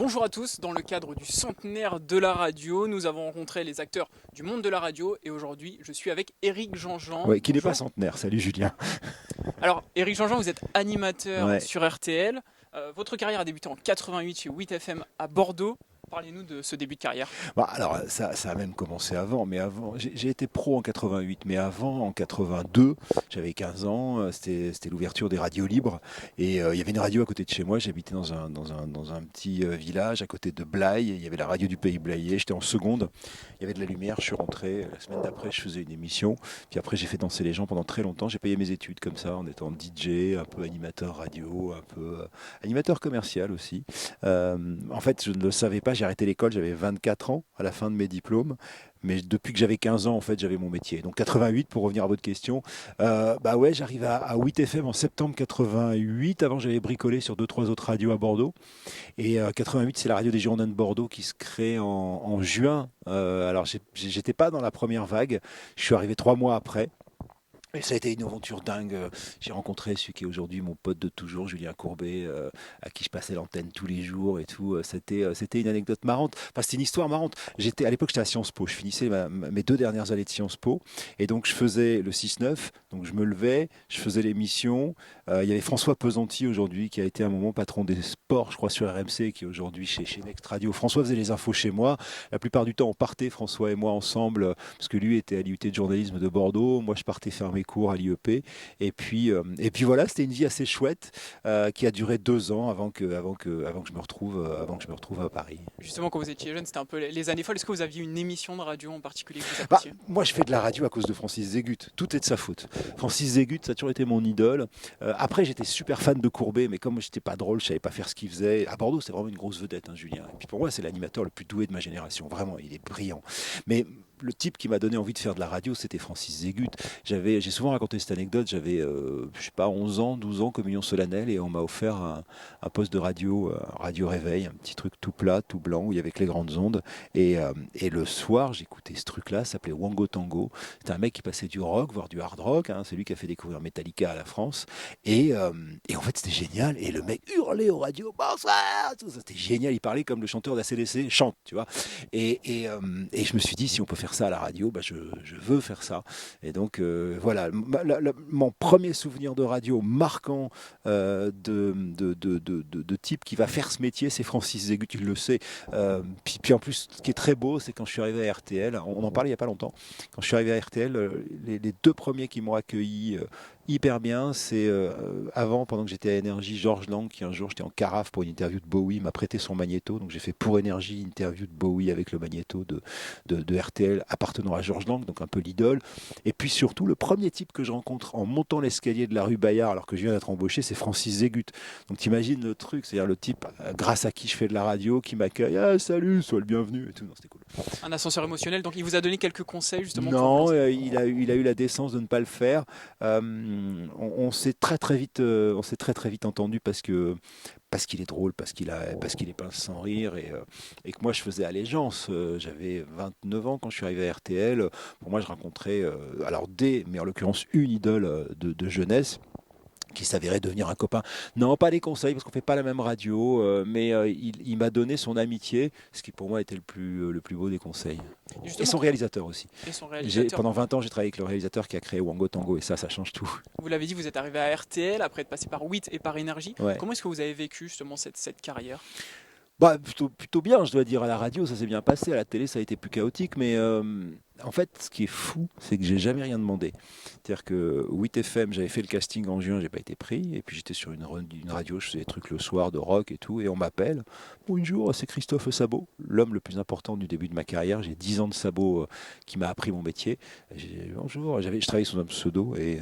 Bonjour à tous, dans le cadre du centenaire de la radio, nous avons rencontré les acteurs du monde de la radio et aujourd'hui je suis avec Éric Jean-Jean. Ouais, qui n'est pas Bonjour. centenaire. Salut Julien. Alors Éric Jean-Jean, vous êtes animateur Ouais. sur RTL. Votre carrière a débuté en 88 chez 8FM à Bordeaux. Parlez-nous de ce début de carrière. Bah, alors ça a même commencé avant, mais avant j'ai été pro en 88, mais avant en 82, j'avais 15 ans, c'était l'ouverture des radios libres et il y avait une radio à côté de chez moi. J'habitais dans un petit village à côté de Blaye. Il y avait la radio du Pays Blayais. J'étais en seconde. Il y avait de la lumière. Je suis rentré. La semaine d'après, je faisais une émission. Puis après, j'ai fait danser les gens pendant très longtemps. J'ai payé mes études comme ça, en étant DJ, un peu animateur radio, un peu animateur commercial aussi. En fait, je ne le savais pas, j'ai arrêté l'école, j'avais 24 ans à la fin de mes diplômes, mais depuis que j'avais 15 ans, en fait, j'avais mon métier. Donc 88, pour revenir à votre question, bah ouais, j'arrive à 8FM en septembre 88. Avant, j'avais bricolé sur deux, trois autres radios à Bordeaux. Et 88, c'est la radio des Girondins de Bordeaux qui se crée en juin. Alors, j'étais pas dans la première vague, je suis arrivé 3 mois après. Et ça a été une aventure dingue. J'ai rencontré celui qui est aujourd'hui mon pote de toujours, Julien Courbet, à qui je passais l'antenne tous les jours et tout. C'était une anecdote marrante. Enfin, c'était une histoire marrante. À l'époque, j'étais à Sciences Po. Je finissais mes 2 dernières années de Sciences Po. Et donc, je faisais le 6-9. Donc, je me levais, je faisais l'émission. Il y avait François Pesanti aujourd'hui, qui a été un moment patron des sports, je crois, sur RMC, qui est aujourd'hui chez Next Radio. François faisait les infos chez moi. La plupart du temps, on partait, François et moi, ensemble, parce que lui était à l'IUT de journalisme de Bordeaux. Moi, je partais faire mes cours à l'IEP. Et puis voilà, c'était une vie assez chouette qui a duré 2 ans avant que je me retrouve à Paris. Justement, quand vous étiez jeune, c'était un peu les années folles. Est-ce que vous aviez une émission de radio en particulier que vous Bah, appréciez? moi, je fais de la radio à cause de Francis Zégut. Tout est de sa faute. Francis Zégut, ça a toujours été mon idole. Après, j'étais super fan de Courbet, mais comme j'étais pas drôle, je savais pas faire ce qu'il faisait. À Bordeaux, c'était vraiment une grosse vedette, hein, Julien. Et puis pour moi, c'est l'animateur le plus doué de ma génération. Vraiment, il est brillant. Mais le type qui m'a donné envie de faire de la radio, c'était Francis Zégut. J'ai souvent raconté cette anecdote. J'avais, je sais pas, 11 ans, 12 ans, communion solennelle, et on m'a offert un poste de radio, radio réveil, un petit truc tout plat, tout blanc, où il y avait que les grandes ondes. Et le soir, j'écoutais ce truc-là, ça s'appelait Wango Tango. C'était un mec qui passait du rock, voire du hard rock. Hein, c'est lui qui a fait découvrir Metallica à la France. Et en fait, c'était génial. Et le mec hurlait aux radios, bonsoir, tout ça. C'était génial. Il parlait comme le chanteur d'ACDC chante, tu vois. Et je me suis dit, si on peut faire ça à la radio, bah, je veux faire ça. Et donc, voilà. Mon premier souvenir de radio marquant de type qui va faire ce métier, c'est Francis Zégut, il le sait. Puis en plus, ce qui est très beau, c'est quand je suis arrivé à RTL, on en parlait il n'y a pas longtemps, quand je suis arrivé à RTL, les deux premiers qui m'ont accueilli hyper bien, c'est pendant que j'étais à Énergie, Georges Lang, qui un jour, j'étais en carafe pour une interview de Bowie, m'a prêté son magnéto, donc j'ai fait pour Énergie, interview de Bowie avec le magnéto de RTL appartenant à Georges Lang, donc un peu l'idole. Et puis surtout, le premier type que je rencontre en montant l'escalier de la rue Bayard, alors que je viens d'être embauché, c'est Francis Zégut. Donc t'imagines le truc, c'est-à-dire le type grâce à qui je fais de la radio, qui m'accueille, ah salut, sois le bienvenu et tout, non, c'était cool. Un ascenseur émotionnel, donc il vous a donné quelques conseils justement pour vous Non, lancer. il a eu la décence de ne pas le faire. On s'est on s'est très vite entendu parce qu'il est drôle, parce qu'il est pince sans rire et que moi je faisais allégeance. J'avais 29 ans quand je suis arrivé à RTL. Pour moi, je rencontrais mais en l'occurrence une idole de jeunesse qui s'avérait devenir un copain. Non, pas les conseils, parce qu'on fait pas la même radio, mais il m'a donné son amitié, ce qui pour moi était le plus beau des conseils. Et Et justement, son réalisateur aussi. et son réalisateur, Pendant 20 ans, j'ai travaillé avec le réalisateur qui a créé Wango Tango, et ça change tout. vous l'avez dit, vous êtes arrivé à RTL après être passé par 8 et par Énergie. Ouais. Comment est-ce que vous avez vécu justement cette carrière? Bah, plutôt bien, je dois dire. À la radio, ça s'est bien passé. À la télé, ça a été plus chaotique. Mais en fait, ce qui est fou, c'est que j'ai jamais rien demandé. C'est-à-dire que 8FM, j'avais fait le casting en juin, j'ai pas été pris. Et puis j'étais sur une radio, je faisais des trucs le soir de rock et tout. Et on m'appelle. Bonjour, c'est Christophe Sabot, l'homme le plus important du début de ma carrière. J'ai 10 ans de Sabot qui m'a appris mon métier. Bonjour, je travaillais sous un pseudo. Et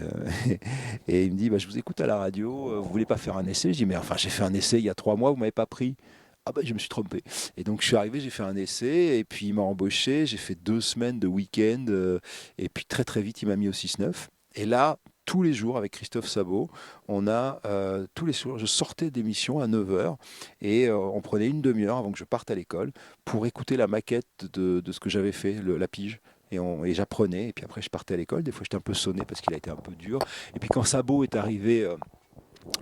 il me dit, bah, je vous écoute à la radio, vous voulez pas faire un essai? Je dis, mais enfin, j'ai fait un essai il y a 3 mois, vous m'avez pas pris. Ah bah je me suis trompé. Et donc je suis arrivé, j'ai fait un essai, et puis il m'a embauché, j'ai fait 2 semaines de week-end, et puis très vite il m'a mis au 6-9. Et là, tous les jours avec Christophe Sabot, tous les jours, je sortais d'émission à 9 heures et on prenait une demi-heure avant que je parte à l'école pour écouter la maquette de ce que j'avais fait, la pige. Et j'apprenais, et puis après je partais à l'école. Des fois j'étais un peu sonné parce qu'il a été un peu dur. Et puis quand Sabot est arrivé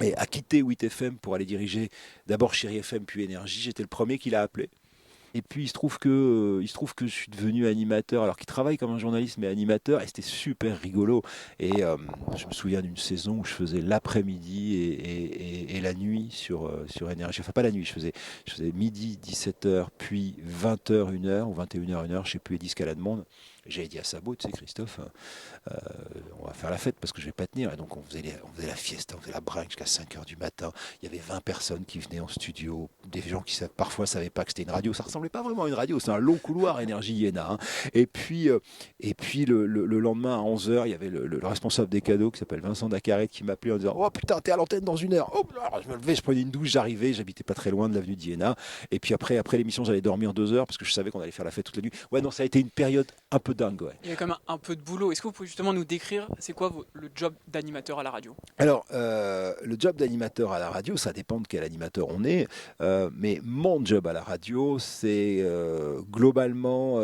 et a quitté 8FM pour aller diriger d'abord Chéri FM puis Énergie. J'étais le premier qui l'a appelé. Et puis il se trouve que je suis devenu animateur, alors qu'il travaille comme un journaliste mais animateur, et c'était super rigolo. Et je me souviens d'une saison où je faisais l'après-midi et la nuit sur Énergie. Enfin pas la nuit, je faisais midi 17h, puis 20h 1h ou 21h 1h, je sais plus, Eddy Caladmonde. Et j'avais dit à Sabot, tu sais Christophe, euh, on va faire la fête parce que je vais pas tenir. Et donc on faisait la fiesta, on faisait la bringue jusqu'à 5h du matin. Il y avait 20 personnes qui venaient en studio, des gens qui parfois savaient pas que c'était une radio. Ça ressemblait pas vraiment à une radio, c'est un long couloir Énergie Iéna. Hein. Et puis le lendemain à 11h, il y avait le responsable des cadeaux qui s'appelle Vincent Dacaret qui m'appelait en disant oh putain, t'es à l'antenne dans 1 heure. Oh, alors, je me levais, je prenais une douche, j'arrivais, j'habitais pas très loin de l'avenue d'Iéna. Et puis après l'émission, j'allais dormir 2 heures parce que je savais qu'on allait faire la fête toute la nuit. Ouais, non, ça a été une période un peu dingue. Ouais. Il y a quand même un peu de boulot. Est-ce que vous pouvez justement nous décrire, c'est quoi le job d'animateur à la radio? Alors, le job d'animateur à la radio, ça dépend de quel animateur on est. Mais mon job à la radio, c'est globalement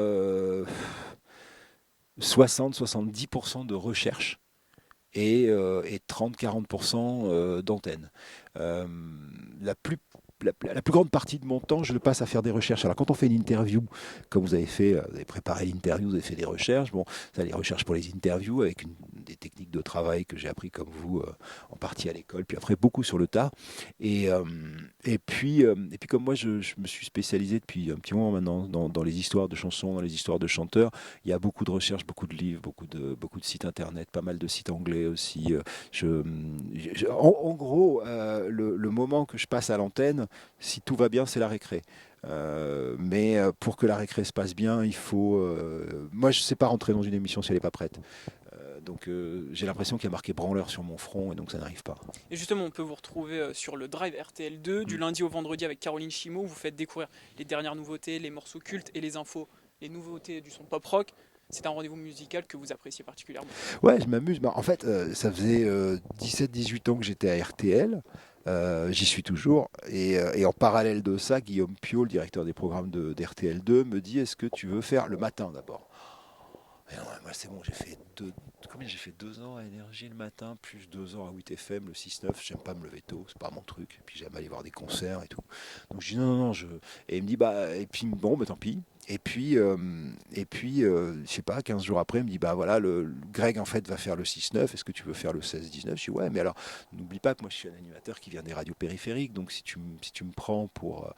60-70% de recherche et 30-40% d'antenne. Euh, la plus la plus grande partie de mon temps, je le passe à faire des recherches. Alors quand on fait une interview, comme vous avez fait, vous avez préparé l'interview, vous avez fait des recherches. Bon, ça, les recherches pour les interviews avec des techniques de travail que j'ai appris comme vous en partie à l'école, puis après beaucoup sur le tas. Et, euh, et puis comme moi, je me suis spécialisé depuis un petit moment maintenant dans les histoires de chansons, dans les histoires de chanteurs. Il y a beaucoup de recherches, beaucoup de livres, beaucoup de sites internet, pas mal de sites anglais aussi. En gros, le moment que je passe à l'antenne, si tout va bien, c'est la récré. Mais pour que la récré se passe bien, il faut. Moi, je ne sais pas rentrer dans une émission si elle n'est pas prête. Donc j'ai l'impression qu'il y a marqué branleur sur mon front et donc ça n'arrive pas. Et justement, on peut vous retrouver sur le Drive RTL2 du lundi au vendredi avec Caroline Chimot, où vous faites découvrir les dernières nouveautés, les morceaux cultes et les infos, les nouveautés du son pop rock. C'est un rendez-vous musical que vous appréciez particulièrement. Ouais, je m'amuse. Bah, en fait, ça faisait 17-18 ans que j'étais à RTL. J'y suis toujours. Et en parallèle de ça, Guillaume Piot, le directeur des programmes d'RTL2, me dit est-ce que tu veux faire le matin d'abord. Et non, moi, c'est bon, combien j'ai fait 2 ans à Énergie le matin, plus 2 ans à 8FM, le 6-9. J'aime pas me lever tôt, c'est pas mon truc. Et puis j'aime aller voir des concerts et tout. Donc je dis non, non, non. Et il me dit bah, et puis bon, bah tant pis. Et puis, je sais pas, 15 jours après, il me dit bah voilà, le Greg en fait va faire le 6-9. Est-ce que tu veux faire le 16-19? Je dis ouais, mais alors n'oublie pas que moi je suis un animateur qui vient des radios périphériques. Donc si tu me prends pour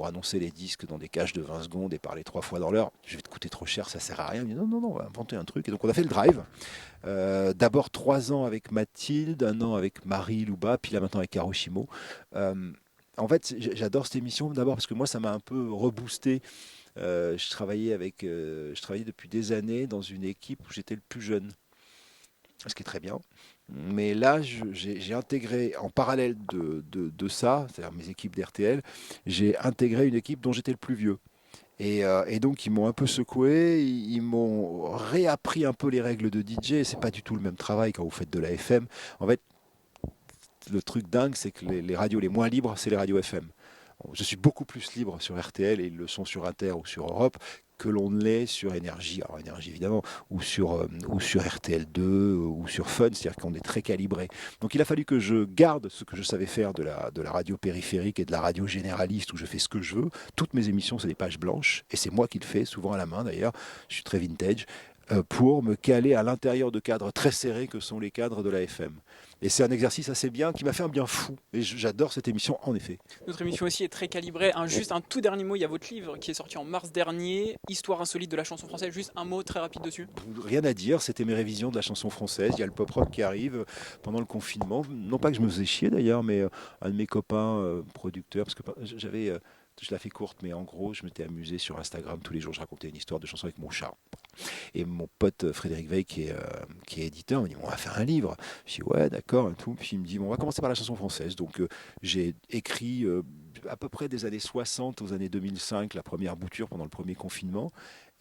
annoncer les disques dans des cages de 20 secondes et parler 3 fois dans l'heure, je vais te coûter trop cher, ça sert à rien. Il me dit non, non, non, on va inventer un truc. Et donc on a fait le drive. D'abord 3 ans avec Mathilde, 1 an avec Marie Louba, puis là maintenant avec Caro Chimo. En fait, j'adore cette émission d'abord parce que moi ça m'a un peu reboosté. Je travaillais depuis des années dans une équipe où j'étais le plus jeune, ce qui est très bien. Mais là, j'ai intégré, en parallèle de ça, c'est-à-dire mes équipes d'RTL, j'ai intégré une équipe dont j'étais le plus vieux. Et donc, ils m'ont un peu secoué, ils m'ont réappris un peu les règles de DJ. C'est pas du tout le même travail quand vous faites de la FM. En fait, le truc dingue, c'est que les radios les moins libres, c'est les radios FM. Je suis beaucoup plus libre sur RTL et ils le sont sur Inter ou sur Europe que l'on ne l'est sur Énergie, alors Énergie évidemment, ou sur RTL2 ou sur Fun, c'est-à-dire qu'on est très calibré. Donc il a fallu que je garde ce que je savais faire de la radio périphérique et de la radio généraliste où je fais ce que je veux. Toutes mes émissions, c'est des pages blanches et c'est moi qui le fais, souvent à la main d'ailleurs, je suis très vintage, pour me caler à l'intérieur de cadres très serrés que sont les cadres de la FM. Et c'est un exercice assez bien qui m'a fait un bien fou. Et j'adore cette émission en effet. Notre émission aussi est très calibrée. Juste un tout dernier mot, il y a votre livre qui est sorti en mars dernier, Histoire insolite de la chanson française. Juste un mot très rapide dessus. Rien à dire, c'était mes révisions de la chanson française. Il y a le pop rock qui arrive pendant le confinement. Non pas que je me faisais chier d'ailleurs, mais un de mes copains producteurs, parce que je la fais courte, mais en gros, je m'étais amusé sur Instagram tous les jours. Je racontais une histoire de chanson avec mon chat. Et mon pote Frédéric Veil, qui est éditeur, me dit on va faire un livre. Je dis ouais, d'accord, et tout. Puis il me dit bon, on va commencer par la chanson française. Donc j'ai écrit à peu près des années 60 aux années 2005 la première bouture pendant le premier confinement.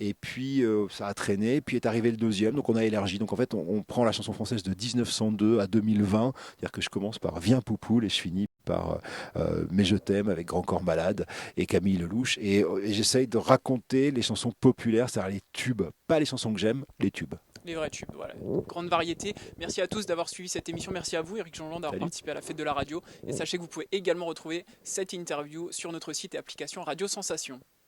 Et puis ça a traîné, puis est arrivé le deuxième, donc on a élargi. Donc en fait, on prend la chanson française de 1902 à 2020, c'est-à-dire que je commence par Viens Poupoule et je finis par Mais je t'aime avec Grand Corps Malade et Camille Lelouch. Et j'essaye de raconter les chansons populaires, c'est-à-dire les tubes, pas les chansons que j'aime, les tubes. Les vrais tubes, voilà. Grande variété. Merci à tous d'avoir suivi cette émission. Merci à vous, Eric Jean-Jean, d'avoir Salut. participé à la fête de la radio. Et sachez que vous pouvez également retrouver cette interview sur notre site et application Radio Sensation.